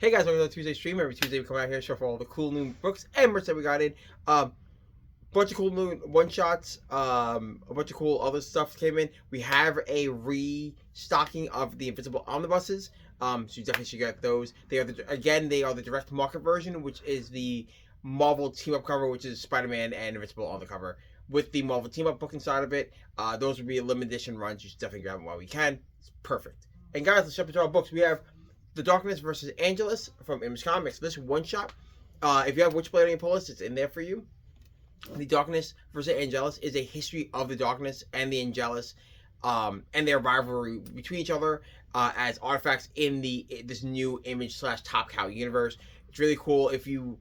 Hey guys, welcome to the Tuesday stream. Every Tuesday we come out here to show for all the cool new books and merch that we got in. Bunch of cool new one-shots, a bunch of cool other stuff came in. We have a restocking of the Invisible Omnibuses, so you definitely should get those. They are the direct market version, which is the Marvel team-up cover, which is Spider-Man and Invincible on the cover, with the Marvel team-up book inside of it. Those would be limited edition runs. You should definitely grab them while we can. It's perfect. And guys, let's jump into our books. We have The Darkness versus Angelus from Image Comics. This one shot, if you have Witchblade on your pull list, it's in there for you. The Darkness versus Angelus is a history of the Darkness and the Angelus, and their rivalry between each other as artifacts in this new Image / Top Cow universe. It's really cool if you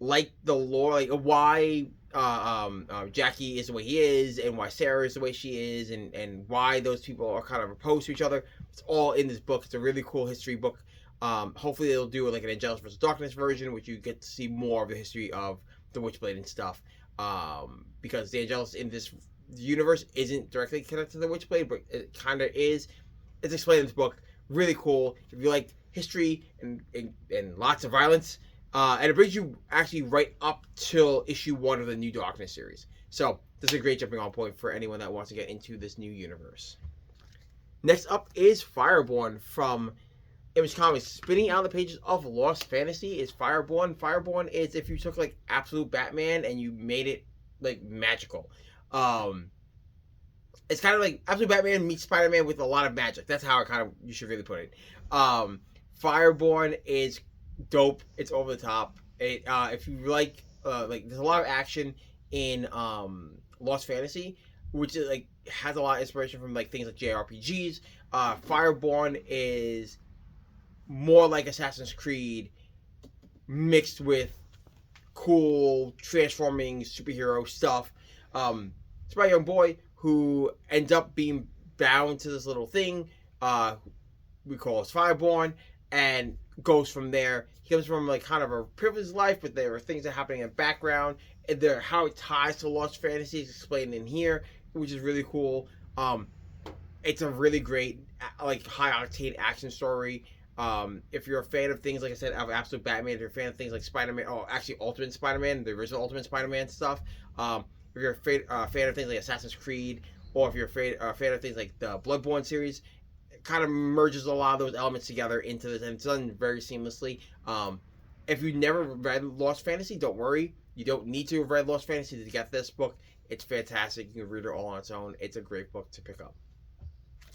like the lore, like why Jackie is the way he is, and why Sarah is the way she is, and why those people are kind of opposed to each other. It's all in this book. It's a really cool history book. Hopefully they'll do like an Angelus versus Darkness version, which you get to see more of the history of the Witchblade and stuff. Because the Angelus in this universe isn't directly connected to the Witchblade, but it kind of is. It's explained in this book. Really cool. If you like history and lots of violence, and it brings you actually right up till issue 1 of the New Darkness series. So this is a great jumping on point for anyone that wants to get into this new universe. Next up is Fireborn from Image Comics. Spinning out the pages of Lost Fantasy is Fireborn. Fireborn is if you took like Absolute Batman and you made it like magical. It's kind of like Absolute Batman meets Spider-Man with a lot of magic. That's how you should really put it. Fireborn is dope. It's over the top. If you like there's a lot of action in Lost Fantasy, which is like has a lot of inspiration from like things like JRPGs. Fireborn is more like Assassin's Creed mixed with cool transforming superhero stuff. It's about a young boy who ends up being bound to this little thing we call as Fireborn, and goes from there. He comes from like kind of a privileged life, but there are things that are happening in the background, and how it ties to Lost Fantasy is explained in here, which is really cool. It's a really great like high octane action story. If you're a fan of things like I said of Absolute Batman, if you're a fan of things like Spider-Man, actually Ultimate Spider-Man, the original Ultimate Spider-Man stuff, if you're a fan of things like Assassin's Creed, or if you're a fan of things like the Bloodborne series, it kind of merges a lot of those elements together into this, and it's done very seamlessly. If you never read Lost Fantasy, don't worry. You don't need to have read Lost Fantasy to get this book. It's fantastic. You can read it all on its own. It's a great book to pick up.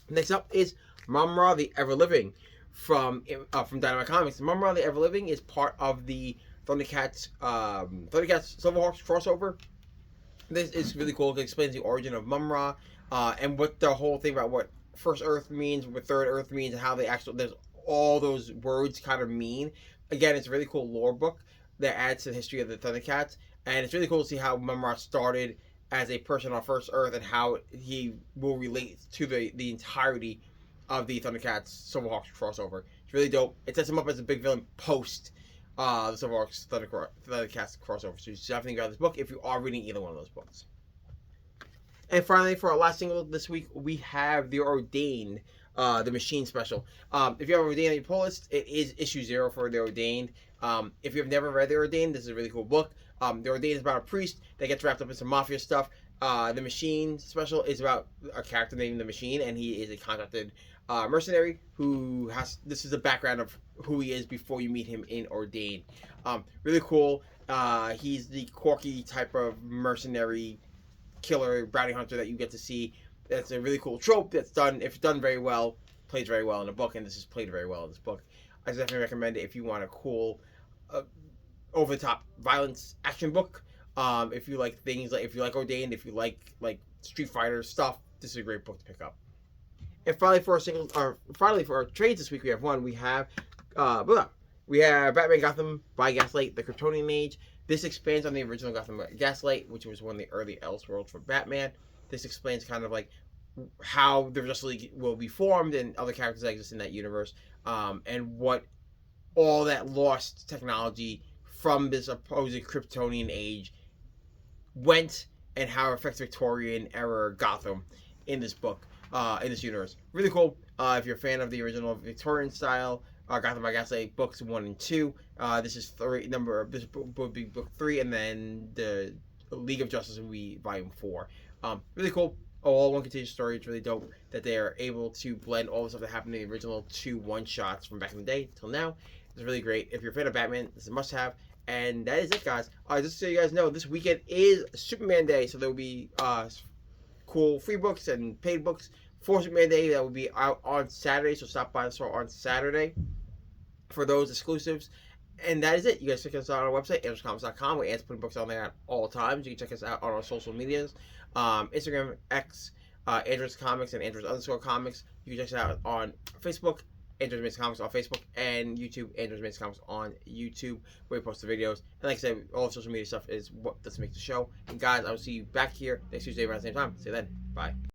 Next up is Mumm-ra the Ever Living from Dynamite Comics. Mumm-ra the Ever Living is part of the Thundercats Silverhawks crossover. This is really cool. It explains the origin of Mumm-ra and what the whole thing about what First Earth means, what Third Earth means, and how there's all those words kind of mean. Again, it's a really cool lore book that adds to the history of the Thundercats, and it's really cool to see how Mumm-ra started as a person on First Earth and how he will relate to the entirety of the Thundercats Silverhawks crossover. It's really dope. It sets him up as a big villain post the Silverhawks Thundercats crossover. So you should definitely grab this book if you are reading either one of those books. And finally, for our last single this week, we have The Ordained, the Machine special. If you have Ordained on your pull list, it is issue 0 for The Ordained. If you've never read The Ordained, this is a really cool book. The Ordained is about a priest that gets wrapped up in some mafia stuff. The Machine special is about a character named The Machine, and he is a contracted mercenary who this is the background of who he is before you meet him in Ordained. Really cool. He's the quirky type of mercenary killer bounty hunter that you get to see. That's a really cool trope that's done, if done very well, plays very well in a book, and this is played very well in this book. I definitely recommend it if you want a cool over-the-top violence action book. If you like things like, if you like Ordained, if you like Street Fighter stuff, this is a great book to pick up. And finally for our trades this week, we have Batman Gotham by Gaslight, the Kryptoian Age. This expands on the original Gotham Gaslight, which was one of the early Elseworlds for Batman. This explains kind of like how the Justice League will be formed and other characters that exist in that universe, and what all that lost technology from this opposing Kryptonian age went, and how it affects Victorian era Gotham in this book, in this universe. Really cool. If you're a fan of the original Victorian style Gotham by Gaslight books 1 and 2. This is this would be book 3, and then the League of Justice will be volume 4. Really cool. All one continuous story. It's really dope that they are able to blend all the stuff that happened in the original 2 one-shots from back in the day till now. It's really great. If you're a fan of Batman, this is a must-have. And that is it, guys. Just so you guys know, this weekend is Superman Day, so there will be cool free books and paid books for Superman Day that will be out on Saturday. So stop by the store on Saturday for those exclusives. And that is it. You guys check us out on our website, androidscomics.com. We're putting books on there at all times. You can check us out on our social medias, Instagram, X, androidscomics, and androids_comics. You can check us out on Facebook, Androids Comics on Facebook, and YouTube, Androids Comics on YouTube, where we post the videos. And like I said, all of social media stuff is what does make the show. And guys, I will see you back here next Tuesday around the same time. See you then. Bye.